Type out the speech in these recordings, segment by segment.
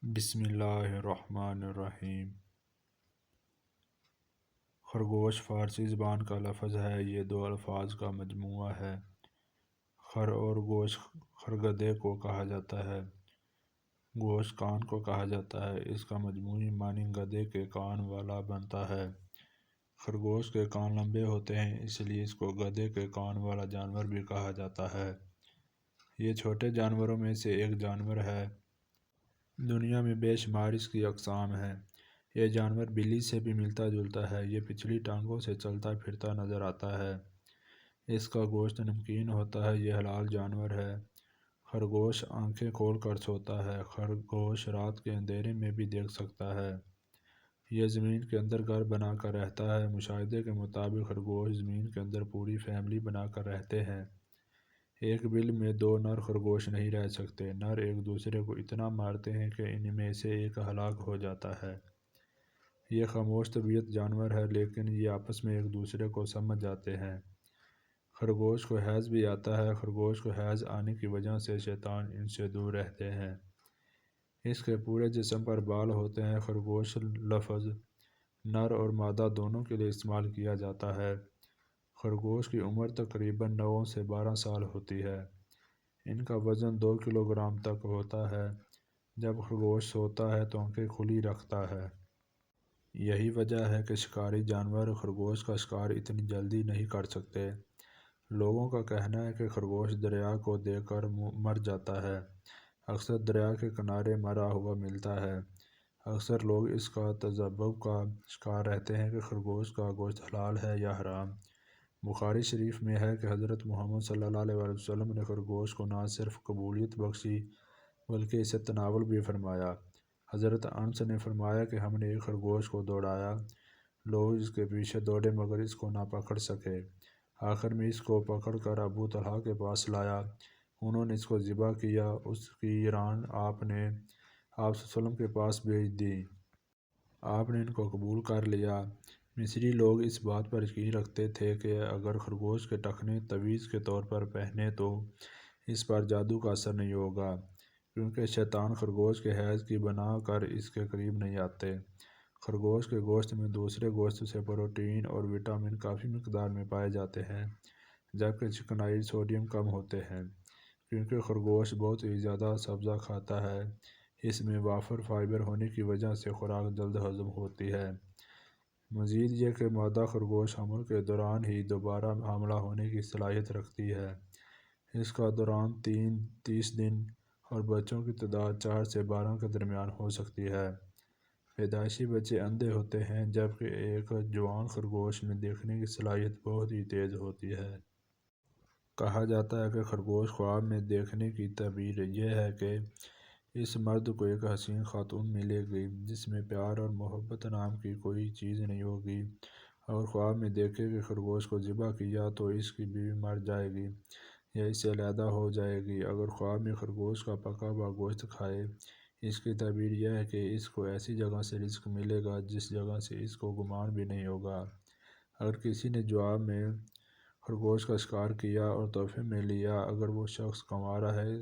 بسم اللہ الرحمن الرحیم۔ خرگوش فارسی زبان کا لفظ ہے۔ یہ دو الفاظ کا مجموعہ ہے۔ خر اور گوش خرگدے کو کہا جاتا ہے، گوش کان کو کہا جاتا ہے۔ اس کا مجموعی معنی گدھے کے کان والا بنتا ہے۔ خرگوش کے کان لمبے ہوتے ہیں، اس لیے اس کو گدھے کے کان والا جانور بھی کہا جاتا ہے۔ یہ چھوٹے جانوروں میں سے ایک جانور ہے۔ دنیا میں بے شمار اس کی اقسام ہیں۔ یہ جانور بلی سے بھی ملتا جلتا ہے۔ یہ پچھلی ٹانگوں سے چلتا پھرتا نظر آتا ہے۔ اس کا گوشت نمکین ہوتا ہے۔ یہ حلال جانور ہے۔ خرگوش آنکھیں کھول کر سوتا ہے۔ خرگوش رات کے اندھیرے میں بھی دیکھ سکتا ہے۔ یہ زمین کے اندر گھر بنا کر رہتا ہے۔ مشاہدے کے مطابق خرگوش زمین کے اندر پوری فیملی بنا کر رہتے ہیں۔ ایک بل میں دو نر خرگوش نہیں رہ سکتے۔ نر ایک دوسرے کو اتنا مارتے ہیں کہ ان میں سے ایک ہلاک ہو جاتا ہے۔ یہ خاموش طبیعت جانور ہے، لیکن یہ آپس میں ایک دوسرے کو سمجھ جاتے ہیں۔ خرگوش کو حیض بھی آتا ہے۔ خرگوش کو حیض آنے کی وجہ سے شیطان ان سے دور رہتے ہیں۔ اس کے پورے جسم پر بال ہوتے ہیں۔ خرگوش لفظ نر اور مادہ دونوں کے لیے استعمال کیا جاتا ہے۔ خرگوش کی عمر تقریباً 9 سے 12 سال ہوتی ہے۔ ان کا وزن 2 کلوگرام تک ہوتا ہے۔ جب خرگوش سوتا ہے تو آنکھیں کھلی رکھتا ہے۔ یہی وجہ ہے کہ شکاری جانور خرگوش کا شکار اتنی جلدی نہیں کر سکتے۔ لوگوں کا کہنا ہے کہ خرگوش دریا کو دیکھ کر مر جاتا ہے۔ اکثر دریا کے کنارے مرا ہوا ملتا ہے۔ اکثر لوگ اس کا تذبذب کا شکار رہتے ہیں کہ خرگوش کا گوشت حلال ہے یا حرام۔ بخاری شریف میں ہے کہ حضرت محمد صلی اللہ علیہ وسلم نے خرگوش کو نہ صرف قبولیت بخشی بلکہ اسے تناول بھی فرمایا۔ حضرت انس نے فرمایا کہ ہم نے ایک خرگوش کو دوڑایا، لوگ اس کے پیچھے دوڑے مگر اس کو نہ پکڑ سکے۔ آخر میں اس کو پکڑ کر ابو طلحہ کے پاس لایا۔ انہوں نے اس کو ذبح کیا۔ اس کی ران آپ نے آپ صلی اللہ علیہ وسلم کے پاس بھیج دی۔ آپ نے ان کو قبول کر لیا۔ مصری لوگ اس بات پر یقین رکھتے تھے کہ اگر خرگوش کے ٹخنے تعویذ کے طور پر پہنے تو اس پر جادو کا اثر نہیں ہوگا، کیونکہ شیطان خرگوش کے حیض کی بنا کر اس کے قریب نہیں آتے۔ خرگوش کے گوشت میں دوسرے گوشت سے پروٹین اور وٹامن کافی مقدار میں پائے جاتے ہیں، جبکہ چکنائی سوڈیم کم ہوتے ہیں۔ کیونکہ خرگوش بہت ہی زیادہ سبزہ کھاتا ہے، اس میں وافر فائبر ہونے کی وجہ سے خوراک جلد ہضم ہوتی ہے۔ مزید یہ کہ مادہ خرگوش حمل کے دوران ہی دوبارہ حاملہ ہونے کی صلاحیت رکھتی ہے۔ اس کا دوران 30 دن اور بچوں کی تعداد 4 سے 12 کے درمیان ہو سکتی ہے۔ پیدائشی بچے اندھے ہوتے ہیں، جبکہ ایک جوان خرگوش میں دیکھنے کی صلاحیت بہت ہی تیز ہوتی ہے۔ کہا جاتا ہے کہ خرگوش خواب میں دیکھنے کی تعبیر یہ ہے کہ اس مرد کو ایک حسین خاتون ملے گی جس میں پیار اور محبت نام کی کوئی چیز نہیں ہوگی۔ اگر خواب میں دیکھے کہ خرگوش کو ذبح کیا تو اس کی بیوی مر جائے گی یا اس سے علیحدہ ہو جائے گی۔ اگر خواب میں خرگوش کا پکا ہوا گوشت کھائے، اس کی تعبیر یہ ہے کہ اس کو ایسی جگہ سے رزق ملے گا جس جگہ سے اس کو گمان بھی نہیں ہوگا۔ اگر کسی نے جواب میں خرگوش کا شکار کیا اور تحفے میں لیا، اگر وہ شخص کنوارا ہے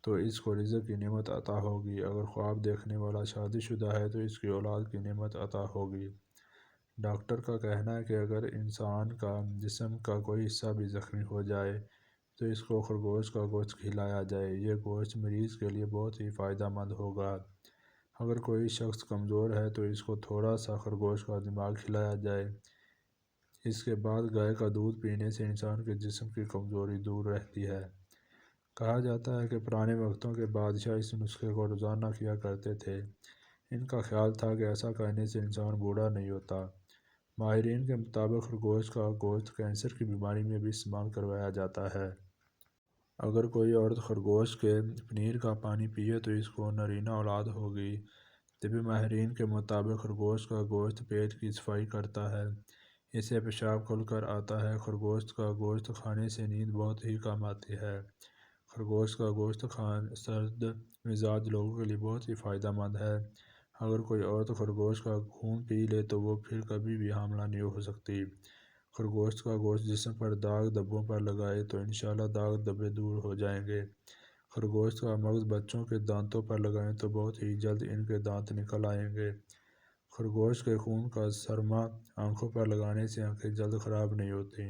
تو اس کو رزق کی نعمت عطا ہوگی۔ اگر خواب دیکھنے والا شادی شدہ ہے تو اس کی اولاد کی نعمت عطا ہوگی۔ ڈاکٹر کا کہنا ہے کہ اگر انسان کا جسم کا کوئی حصہ بھی زخمی ہو جائے تو اس کو خرگوش کا گوشت کھلایا جائے، یہ گوشت مریض کے لیے بہت ہی فائدہ مند ہوگا۔ اگر کوئی شخص کمزور ہے تو اس کو تھوڑا سا خرگوش کا دماغ کھلایا جائے۔ اس کے بعد گائے کا دودھ پینے سے انسان کے جسم کی کمزوری دور رہتی ہے۔ کہا جاتا ہے کہ پرانے وقتوں کے بادشاہ اس نسخے کو روزانہ کیا کرتے تھے۔ ان کا خیال تھا کہ ایسا کرنے سے انسان بوڑھا نہیں ہوتا۔ ماہرین کے مطابق خرگوش کا گوشت کینسر کی بیماری میں بھی استعمال کروایا جاتا ہے۔ اگر کوئی عورت خرگوش کے پنیر کا پانی پیے تو اس کو نرینہ اولاد ہوگی۔ طبی ماہرین کے مطابق خرگوش کا گوشت پیٹ کی صفائی کرتا ہے، اس سے پیشاب کھل کر آتا ہے۔ خرگوش کا گوشت کھانے سے نیند بہت ہی کم آتی ہے۔ خرگوش کا گوشت سرد مزاج لوگوں کے لیے بہت ہی فائدہ مند ہے۔ اگر کوئی عورت خرگوش کا خون پی لے تو وہ پھر کبھی بھی حاملہ نہیں ہو سکتی۔ خرگوش کا گوشت جسم پر داغ دھبوں پر لگائے تو انشاءاللہ داغ دھبے دور ہو جائیں گے۔ خرگوش کا مغز بچوں کے دانتوں پر لگائیں تو بہت ہی جلد ان کے دانت نکل آئیں گے۔ خرگوش کے خون کا سرما آنکھوں پر لگانے سے آنکھیں جلد خراب نہیں ہوتی۔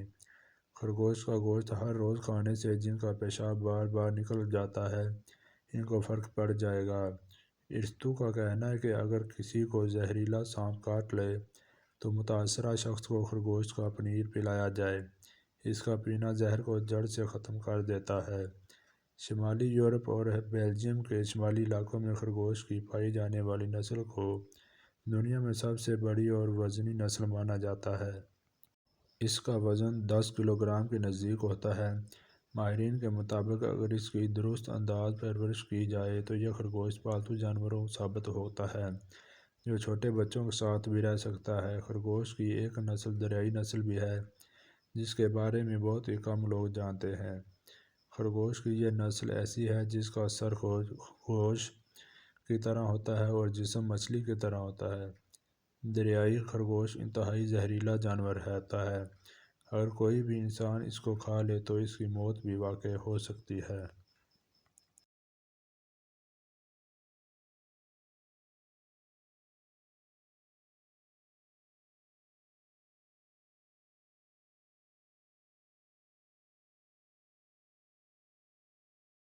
خرگوش کا گوشت ہر روز کھانے سے جن کا پیشاب بار بار نکل جاتا ہے ان کو فرق پڑ جائے گا۔ ارسطو کا کہنا ہے کہ اگر کسی کو زہریلا سانپ کاٹ لے تو متاثرہ شخص کو خرگوش کا پنیر پلایا جائے، اس کا پینا زہر کو جڑ سے ختم کر دیتا ہے۔ شمالی یورپ اور بیلجیم کے شمالی علاقوں میں خرگوش کی پائی جانے والی نسل کو دنیا میں سب سے بڑی اور وزنی نسل مانا جاتا ہے۔ اس کا وزن 10 کلو گرام کے نزدیک ہوتا ہے۔ ماہرین کے مطابق اگر اس کی درست انداز پرورش کی جائے تو یہ خرگوش پالتو جانوروں ثابت ہوتا ہے جو چھوٹے بچوں کے ساتھ بھی رہ سکتا ہے۔ خرگوش کی ایک نسل دریائی نسل بھی ہے جس کے بارے میں بہت ہی کم لوگ جانتے ہیں۔ خرگوش کی یہ نسل ایسی ہے جس کا سر خرگوش کی طرح ہوتا ہے اور جسم مچھلی کی طرح ہوتا ہے۔ دریائی خرگوش انتہائی زہریلا جانور ہوتا ہے، اگر کوئی بھی انسان اس کو کھا لے تو اس کی موت بھی واقع ہو سکتی ہے۔